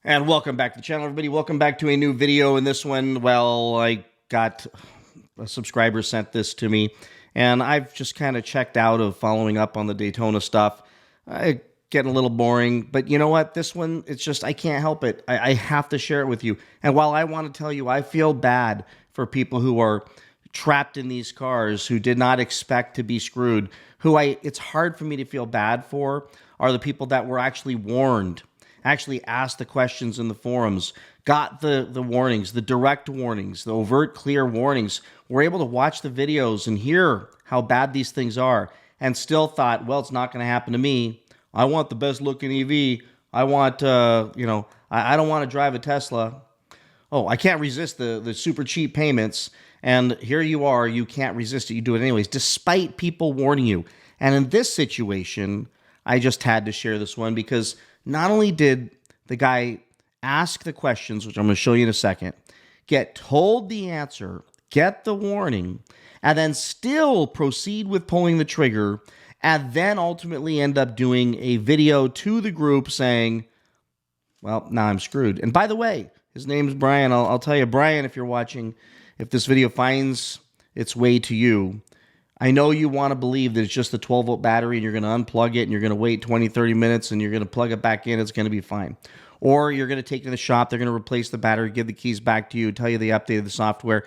And welcome back to the channel, everybody. Welcome back to a new video. In this one, well, I got a subscriber sent this to me, and I've just kind of checked out of following up on the Daytona stuff. Getting a little boring, but you know what? This one, it's just, I can't help it. I have to share it with you. And while I want to tell you, I feel bad for people who are trapped in these cars, who did not expect to be screwed, it's hard for me to feel bad for, are the people that were actually warned, actually asked the questions in the forums, got the warnings, the direct warnings, the overt, clear warnings, were able to watch the videos and hear how bad these things are, and still thought, well, it's not going to happen to me. I want the best looking EV. I want, I don't want to drive a Tesla. Oh, I can't resist the super cheap payments. And here you are, you can't resist it. You do it anyways, despite people warning you. And in this situation, I just had to share this one because not only did the guy ask the questions, which I'm going to show you in a second, get told the answer, get the warning, and then still proceed with pulling the trigger, and then ultimately end up doing a video to the group saying, well, now I'm screwed. And by the way, his name's Brian. I'll tell you, Brian, if you're watching, if this video finds its way to you, I know you want to believe that it's just a 12-volt battery and you're going to unplug it and you're going to wait 20, 30 minutes and you're going to plug it back in. It's going to be fine. Or you're going to take it to the shop. They're going to replace the battery, give the keys back to you, tell you they updated the software,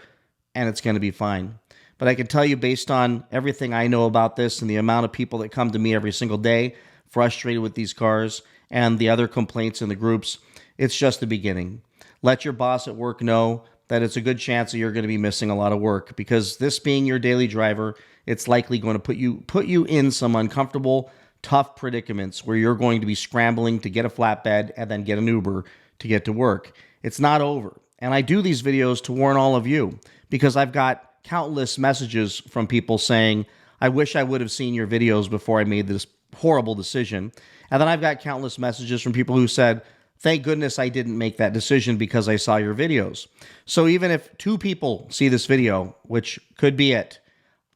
and it's going to be fine. But I can tell you, based on everything I know about this and the amount of people that come to me every single day frustrated with these cars and the other complaints in the groups, it's just the beginning. Let your boss at work know that it's a good chance that you're going to be missing a lot of work, because this being your daily driver, it's likely going to put you in some uncomfortable, tough predicaments where you're going to be scrambling to get a flatbed and then get an Uber to get to work. It's not over. And I do these videos to warn all of you, because I've got countless messages from people saying, I wish I would have seen your videos before I made this horrible decision. And then I've got countless messages from people who said, thank goodness I didn't make that decision because I saw your videos. So even if 2 people see this video, which could be it,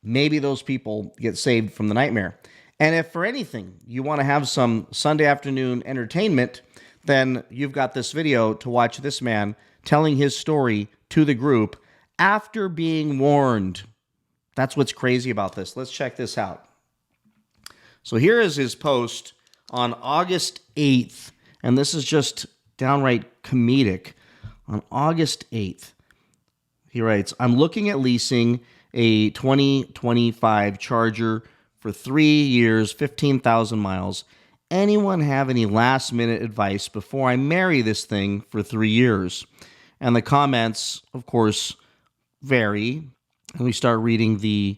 maybe those people get saved from the nightmare. And if for anything you want to have some Sunday afternoon entertainment, then you've got this video to watch this man telling his story to the group after being warned. That's what's crazy about this. Let's check this out. So here is his post on August 8th. And this is just downright comedic. On August 8th, he writes, I'm looking at leasing a 2025 Charger for 3 years, 15,000 miles. Anyone have any last-minute advice before I marry this thing for 3 years? And the comments, of course, vary. And we start reading the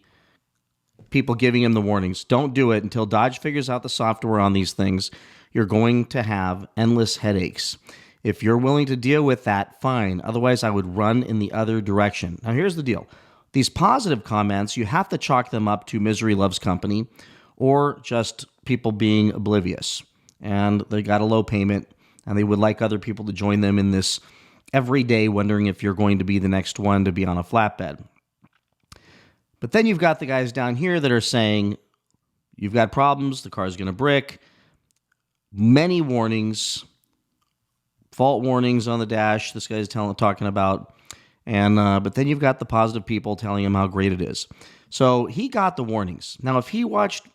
people giving him the warnings. Don't do it until Dodge figures out the software on these things. You're going to have endless headaches. If you're willing to deal with that, fine. Otherwise, I would run in the other direction. Now, here's the deal. These positive comments, you have to chalk them up to misery loves company or just people being oblivious. And they got a low payment, and they would like other people to join them in this every day, wondering if you're going to be the next one to be on a flatbed. But then you've got the guys down here that are saying, you've got problems, the car's going to brick. Many warnings, fault warnings on the dash, this guy's talking about. And but then you've got the positive people telling him how great it is. So he got the warnings. Now, if he watched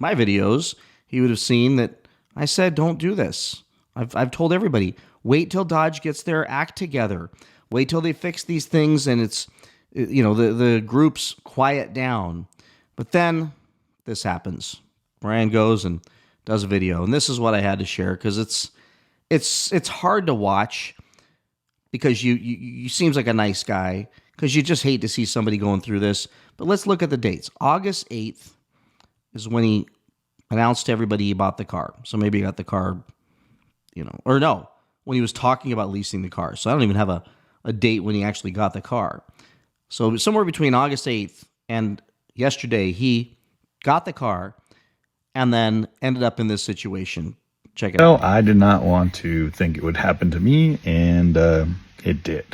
my videos, he would have seen that I said, don't do this. I've told everybody, wait till Dodge gets their act together. Wait till they fix these things and it's, the groups quiet down. But then this happens. Brian goes and does a video. And this is what I had to share because it's hard to watch because you seems like a nice guy because you just hate to see somebody going through this. But let's look at the dates. August 8th is when he announced to everybody he bought the car. So maybe he got the car, or no, when he was talking about leasing the car. So I don't even have a date when he actually got the car. So somewhere between August 8th and yesterday, he got the car and then ended up in this situation. Check it out. Well, I did not want to think it would happen to me, and it did.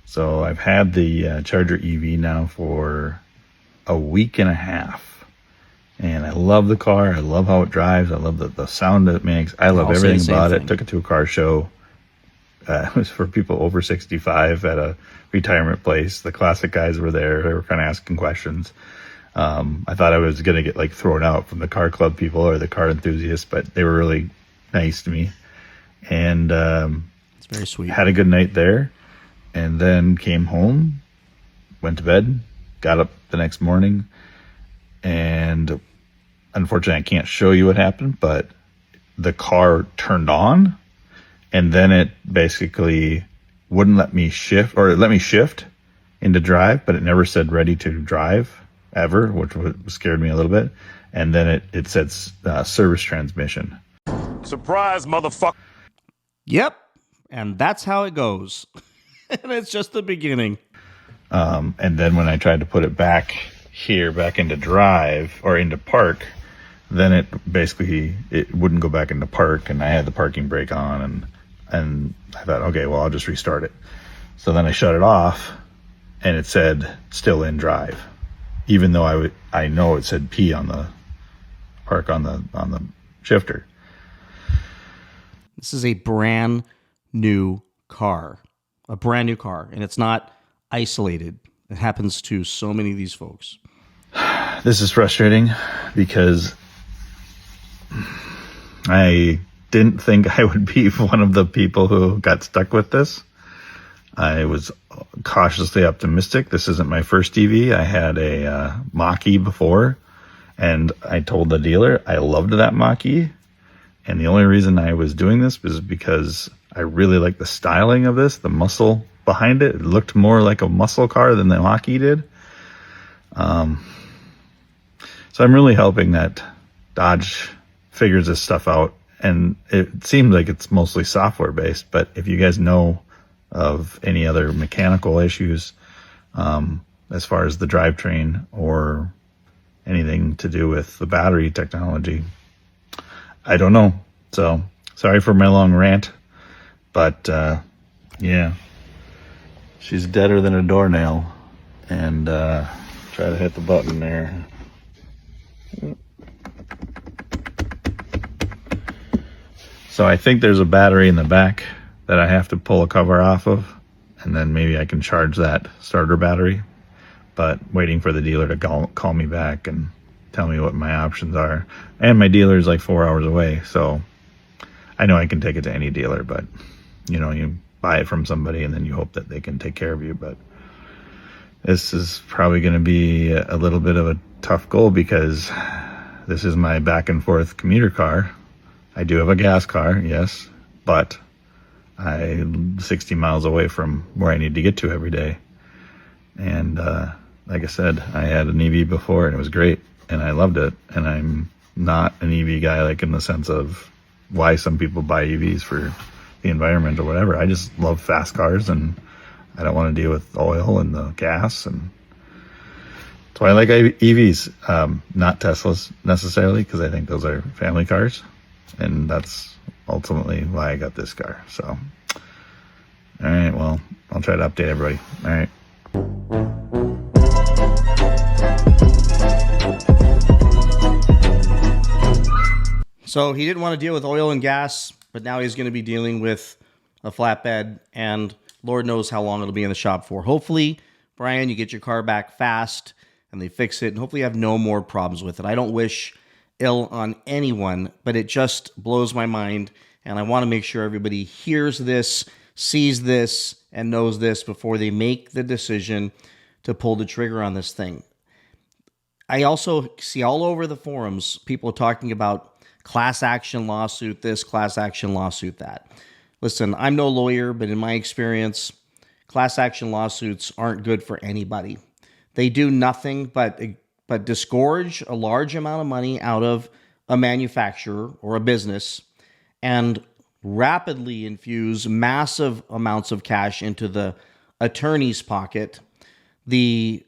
So I've had the Charger EV now for a week and a half, and I love the car. I love how it drives. I love the sound that it makes. I love everything about it. Took it to a car show, It was for people over 65 at a retirement place. The classic guys were there. They were kind of asking questions. I thought I was going to get like thrown out from the car club people or the car enthusiasts, but they were really nice to me. And it's very sweet. Had a good night there, and then came home, went to bed, got up the next morning, and unfortunately I can't show you what happened, but the car turned on, and then it basically wouldn't let me shift, or it let me shift into drive, but it never said ready to drive ever, which scared me a little bit. And then it said service transmission. Surprise, motherfucker. Yep. And that's how it goes. And it's just the beginning. And then when I tried to put it back into drive or into park, then it wouldn't go back into park, and I had the parking brake on, and I thought, okay, well, I'll just restart it. So then I shut it off, and it said still in drive, even though I know it said P on the park on the shifter. This is a brand new car, and it's not isolated. It happens to so many of these folks. This is frustrating because I didn't think I would be one of the people who got stuck with this. I was cautiously optimistic. This isn't my first EV. I had a Mach-E before, and I told the dealer I loved that Mach-E. And the only reason I was doing this was because I really like the styling of this, the muscle behind it. It looked more like a muscle car than the Mach-E did. So I'm really hoping that Dodge figures this stuff out. And it seems like it's mostly software based, but if you guys know of any other mechanical issues, as far as the drivetrain or anything to do with the battery technology, I don't know. So sorry for my long rant, but yeah, she's deader than a doornail. And try to hit the button there. So I think there's a battery in the back that I have to pull a cover off of, and then maybe I can charge that starter battery. But waiting for the dealer to call me back and tell me what my options are. And my dealer is like 4 hours away, so I know I can take it to any dealer, but you buy it from somebody and then you hope that they can take care of you. But this is probably going to be a little bit of a tough goal because this is my back and forth commuter car. I do have a gas car, yes, but I'm 60 miles away from where I need to get to every day. And like I said, I had an EV before and it was great and I loved it. And I'm not an EV guy, like in the sense of why some people buy EVs for the environment or whatever. I just love fast cars and I don't want to deal with oil and the gas, and so I like EVs, not Teslas necessarily, because I think those are family cars, and that's ultimately why I got this car. So, all right, well, I'll try to update everybody. All right. So he didn't want to deal with oil and gas, but now he's going to be dealing with a flatbed, and Lord knows how long it'll be in the shop for. Hopefully, Brian, you get your car back fast and they fix it, and hopefully you have no more problems with it. I don't wish ill on anyone, but it just blows my mind, and I want to make sure everybody hears this, sees this, and knows this before they make the decision to pull the trigger on this thing. I also see all over the forums people talking about class action lawsuit this, class action lawsuit that. Listen, I'm no lawyer, but in my experience, class action lawsuits aren't good for anybody. They do nothing but disgorge a large amount of money out of a manufacturer or a business and rapidly infuse massive amounts of cash into the attorney's pocket. The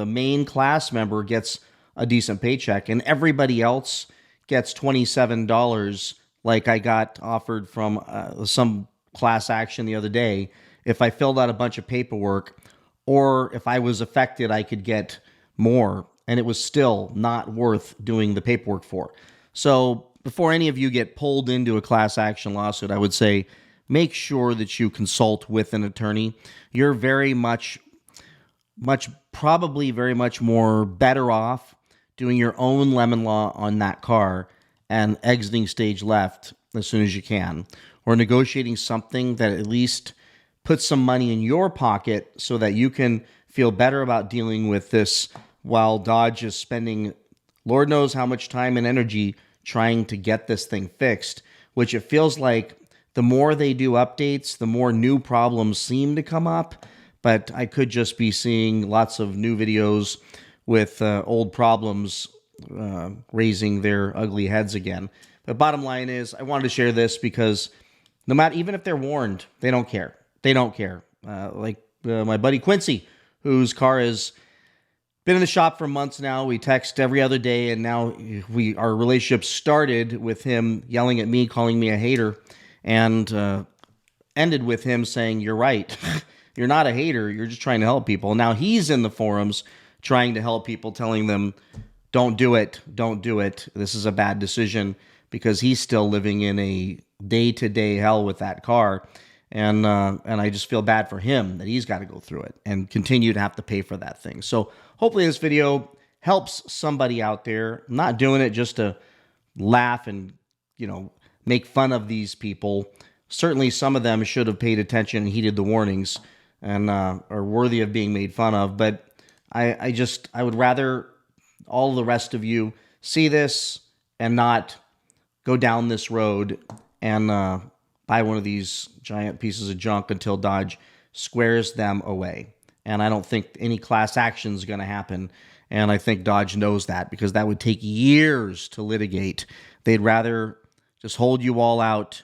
main class member gets a decent paycheck, and everybody else gets $27, like I got offered from some class action the other day. If I filled out a bunch of paperwork, or if I was affected, I could get more, and it was still not worth doing the paperwork for. So before any of you get pulled into a class action lawsuit, I would say make sure that you consult with an attorney. You're probably very much more better off doing your own lemon law on that car and exiting stage left as soon as you can, or negotiating something that at least puts some money in your pocket so that you can feel better about dealing with this while Dodge is spending Lord knows how much time and energy trying to get this thing fixed, which it feels like the more they do updates, the more new problems seem to come up. But I could just be seeing lots of new videos with old problems raising their ugly heads again. The bottom line is I wanted to share this because no matter, even if they're warned, they don't care. They don't care. My buddy Quincy, whose car has been in the shop for months now. We text every other day, and now our relationship started with him yelling at me, calling me a hater, and ended with him saying, "You're right. You're not a hater. You're just trying to help people." Now he's in the forums trying to help people, telling them, "Don't do it. Don't do it. This is a bad decision," because he's still living in a day-to-day hell with that car. And I just feel bad for him that he's got to go through it and continue to have to pay for that thing. So hopefully this video helps somebody out there. I'm not doing it just to laugh and, make fun of these people. Certainly some of them should have paid attention and heeded the warnings and are worthy of being made fun of. But I would rather all the rest of you see this and not go down this road and buy one of these giant pieces of junk until Dodge squares them away. And I don't think any class action is going to happen. And I think Dodge knows that because that would take years to litigate. They'd rather just hold you all out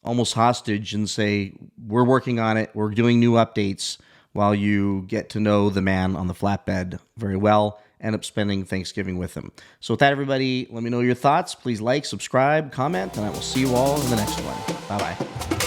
almost hostage and say, we're working on it, we're doing new updates, while you get to know the man on the flatbed very well, end up spending Thanksgiving with him. So with that, everybody, let me know your thoughts. Please like, subscribe, comment, and I will see you all in the next one. Bye-bye.